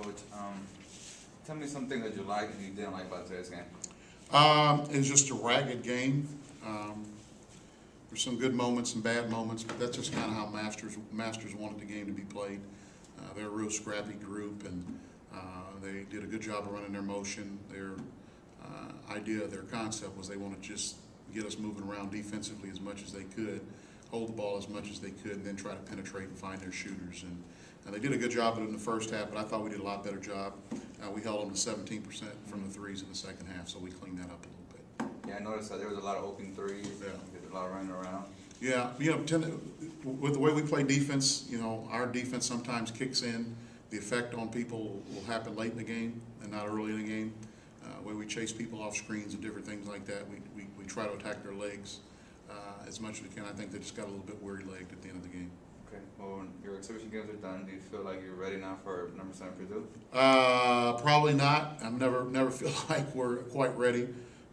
Coach. Tell me something that you liked and you didn't like about today's game. It was just a ragged game. There's some good moments and bad moments, but that's just kind of how Masters wanted the game to be played. They're a real scrappy group, and they did a good job of running their motion. Their idea, their concept was they wanted to just get us moving around defensively as much as they could, hold the ball as much as they could, and then try to penetrate and find their shooters. And they did a good job of it in the first half, but I thought we did a lot better job. We held them to 17% from the threes in the second half, so we cleaned that up a little bit. Yeah, I noticed that there was a lot of open threes. Yeah. There's a lot of running around. Yeah, with the way we play defense, our defense sometimes kicks in. The effect on people will happen late in the game and not early in the game. Where we chase people off screens and different things like that, we try to attack their legs as much as we can. I think they just got a little bit weary-legged at the end of the game. Okay. Well, when your exhibition games are done, do you feel like you're ready now for number 7 Purdue? Probably not. I never feel like we're quite ready.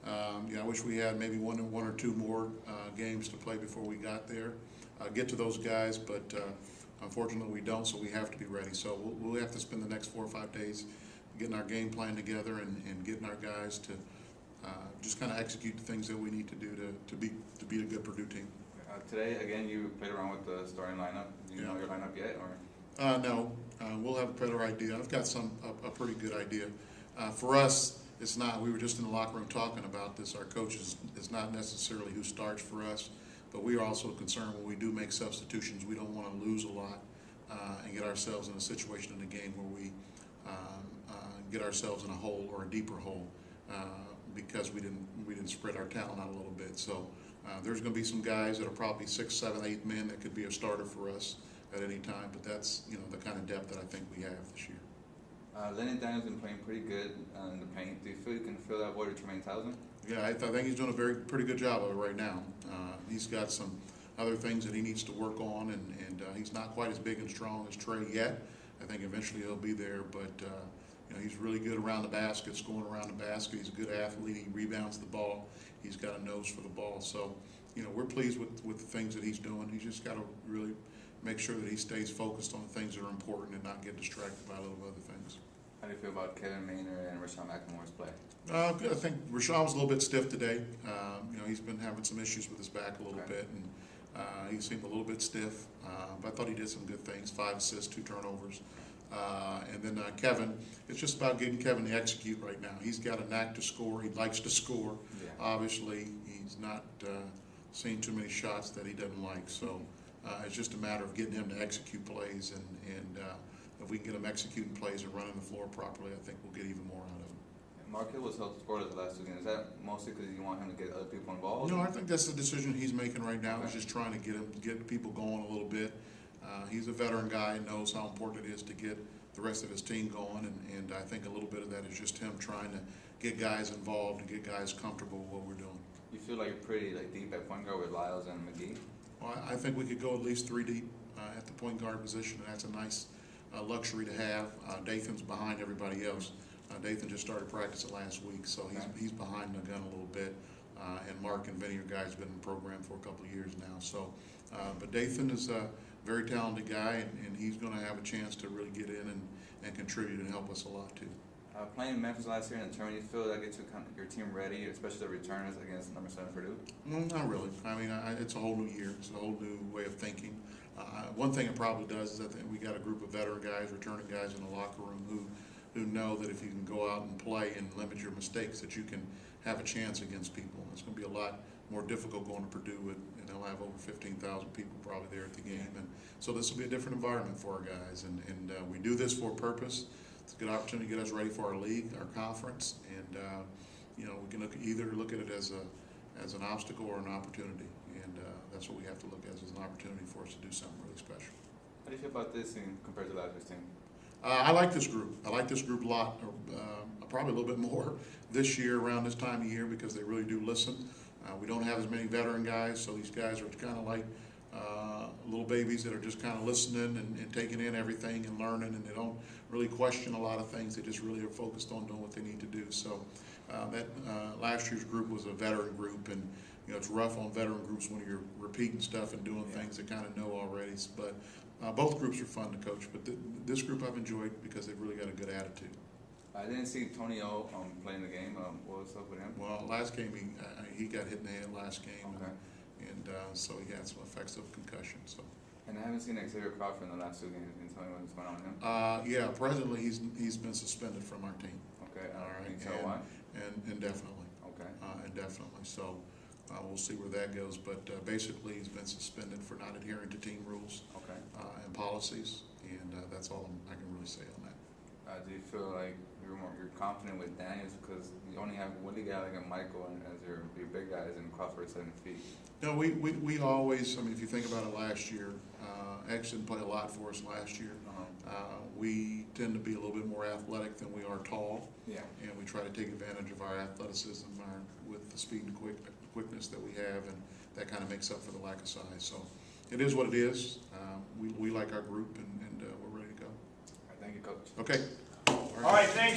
I wish we had maybe one or two more games to play before we got there. Get to those guys, but unfortunately we don't, so we have to be ready. So we'll have to spend the next 4 or 5 days getting our game plan together and getting our guys to just kind of execute the things that we need to do to beat a good Purdue team. Today, again, you played around with the starting lineup. Do you know your lineup yet? Or? No. We'll have a better idea. I've got a pretty good idea. For us, it's not. We were just in the locker room talking about this. Our coach is not necessarily who starts for us, but we are also concerned when we do make substitutions. We don't want to lose a lot and get ourselves in a situation in the game where we get ourselves in a hole or a deeper hole because we didn't spread our talent out a little bit. So there's going to be some guys that are probably 6, 7, 8 men that could be a starter for us at any time. But that's the kind of depth that I think we have this year. Lenny Daniel's been playing pretty good in the paint. Do you feel you can fill that void with Tremaine Townsend? Yeah, I think he's doing a pretty good job of it right now. He's got some other things that he needs to work on, and he's not quite as big and strong as Trey yet. I think eventually he'll be there, but he's really good around the basket, scoring around the basket. He's a good athlete. He rebounds the ball. He's got a nose for the ball. So, we're pleased with the things that he's doing. He's just got to really make sure that he stays focused on the things that are important and not get distracted by little other things. How do you feel about Kevin Maynard and Rashawn McLemore's play? I think Rashawn was a little bit stiff today. He's been having some issues with his back a little bit, and he seemed a little bit stiff. But I thought he did some good things: 5 assists, 2 turnovers. And then Kevin, it's just about getting Kevin to execute right now. He's got a knack to score. He likes to score. Yeah. Obviously, he's not seen too many shots that he doesn't like. So it's just a matter of getting him to execute plays, and if we can get him executing plays and running the floor properly, I think we'll get even more out of him. Mark Hill was held scoreless the last 2 games. Is that mostly because you want him to get other people involved? I think that's the decision he's making right now. He's just trying to get people going a little bit. He's a veteran guy and knows how important it is to get the rest of his team going, and I think a little bit of that is just him trying to get guys involved and get guys comfortable with what we're doing. You feel like you're pretty deep at point guard with Lyles and McGee? Well, I think we could go at least 3 deep at the point guard position, and that's a nice luxury to have. Dathan's behind everybody else. Dathan just started practicing last week, so he's behind the gun a little bit. And Mark and Vinny are guys who've been in the program for a couple of years now. So, but Dathan is a very talented guy, and he's going to have a chance to really get in and contribute and help us a lot too. Playing in Memphis last year in the tournament, you feel that gets your team ready, especially the returners against number 7 Purdue? No, not really. I mean, it's a whole new year. It's a whole new way of thinking. One thing it probably does is I think we got a group of veteran guys, returning guys in the locker room who know that if you can go out and play and limit your mistakes, that you can have a chance against people. It's going to be a lot more difficult going to Purdue, and they'll have over 15,000 people probably there at the game. And so this will be a different environment for our guys, and we do this for a purpose. It's a good opportunity to get us ready for our league, our conference, and we can either look at it as an obstacle or an opportunity, and that's what we have to look at as an opportunity for us to do something really special. How do you feel about this team compared to last year's team? I like this group. I like this group a lot, probably a little bit more this year around this time of year because they really do listen. We don't have as many veteran guys, so these guys are kind of like little babies that are just kind of listening and taking in everything and learning, and they don't really question a lot of things. They just really are focused on doing what they need to do. So that last year's group was a veteran group, and it's rough on veteran groups when you're repeating stuff and doing things they kind of know already. But Both groups are fun to coach, but this group I've enjoyed because they've really got a good attitude. I didn't see Tony O playing the game. What was up with him? Well, last game he got hit in the head last game, Okay. and so he had some effects of concussion. So. And I haven't seen Xavier Crawford in the last 2 games. Can you tell me what's going on with him? Yeah, presently he's been suspended from our team. Okay. All right. Can you tell why? And indefinitely. Okay. Indefinitely. So we'll see where that goes. But basically, he's been suspended for not adhering to team rules Okay. and policies, and that's all I can really say on that. Do you feel like you're confident with Daniels because you only have one guy like a Michael and as your big guys and Crawford 7 feet? No, we always. I mean, if you think about it, last year, X didn't play a lot for us last year. We tend to be a little bit more athletic than we are tall. Yeah. And we try to take advantage of our athleticism, with the speed and quickness that we have, and that kind of makes up for the lack of size. So it is what it is. We like our group, and we're ready to go. Thank you, Coach. Okay. All right, thanks.